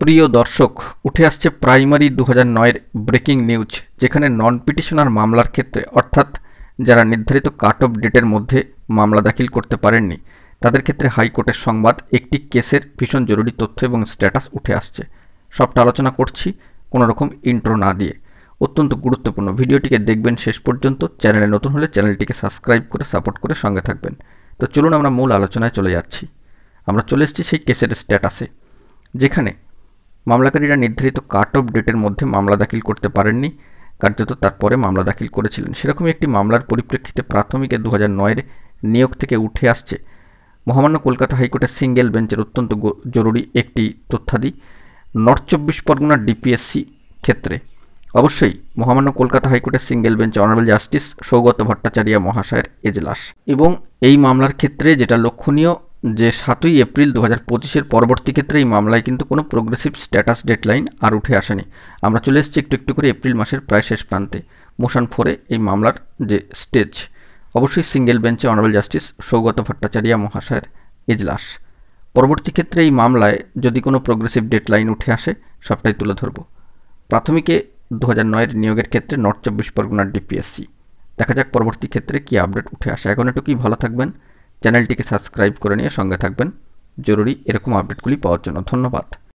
প্রিয় দর্শক, উঠে আসছে প্রাইমারি 2009-এর ব্রেকিং নিউজ, যেখানে নন পিটিশনার মামলার ক্ষেত্রে অর্থাৎ যারা নির্ধারিত কাট অফ ডেটের মধ্যে মামলা দাখিল করতে পারেননি তাদের ক্ষেত্রে হাইকোর্টের সংবাদ, একটি কেসের ভীষণ জরুরি তথ্য এবং স্ট্যাটাস উঠে আসছে। সবটা আলোচনা করছি কোনো রকম ইন্ট্রো না দিয়ে। অত্যন্ত গুরুত্বপূর্ণ, ভিডিওটিকে দেখবেন শেষ পর্যন্ত। চ্যানেলে নতুন হলে চ্যানেলটিকে সাবস্ক্রাইব করে সাপোর্ট করে সঙ্গে থাকবেন। তো চলুন আমরা মূল আলোচনায় চলে যাচ্ছি। আমরা চলে এসেছি সেই কেসের স্ট্যাটাসে, যেখানে মামলাকারীরা নির্ধারিত কাট অফ ডেটের মধ্যে মামলা দাখিল করতে পারেননি, কার্যত তারপরে মামলা দাখিল করেছিলেন। সেরকমই একটি মামলার পরিপ্রেক্ষিতে প্রাথমিকে 2009-এর নিয়োগ থেকে উঠে আসছে মহামান্য কলকাতা হাইকোর্টের সিঙ্গেল বেঞ্চের অত্যন্ত জরুরি একটি তথ্যাদি। নর্থ 24 পরগনার ডিপিএসসি ক্ষেত্রে অবশ্যই মহামান্য কলকাতা হাইকোর্টের single bench honourable justice Saugata Bhattacharya মহাশয়ের এজলাস। এবং এই মামলার ক্ষেত্রে যেটা লক্ষণীয় যে 7ই এপ্রিল 2025-এর পরবর্তী ক্ষেত্রে এই মামলায় কিন্তু কোনো প্রোগ্রেসিভ স্ট্যাটাস ডেডলাইন আর উঠে আসেনি। আমরা চলে এসেছি একটু একটু করে এপ্রিল মাসের প্রায় শেষ প্রান্তে। মোশন 4-এ এই মামলার যে স্টেজ, অবশ্যই সিঙ্গেল বেঞ্চে অনারেবল জাস্টিস সৌগত ভট্টাচার্য মহাশয়ের এজলাস। পরবর্তী ক্ষেত্রে এই মামলায় যদি কোনো প্রোগ্রেসিভ ডেডলাইন উঠে আসে সবটাই তুলে ধরব। প্রাথমিকে 2009-এর নিয়োগের ক্ষেত্রে নর্থ 24 পরগনার ডিপিএসসি। দেখা যাক পরবর্তী ক্ষেত্রে কি আপডেট উঠে আসে। এখন এটুকুই, ভালো থাকবেন, চ্যানেলটিকে সাবস্ক্রাইব করে নিয়ে সঙ্গে থাকবেন জরুরি এরকম আপডেটগুলি পাওয়ার জন্য। ধন্যবাদ।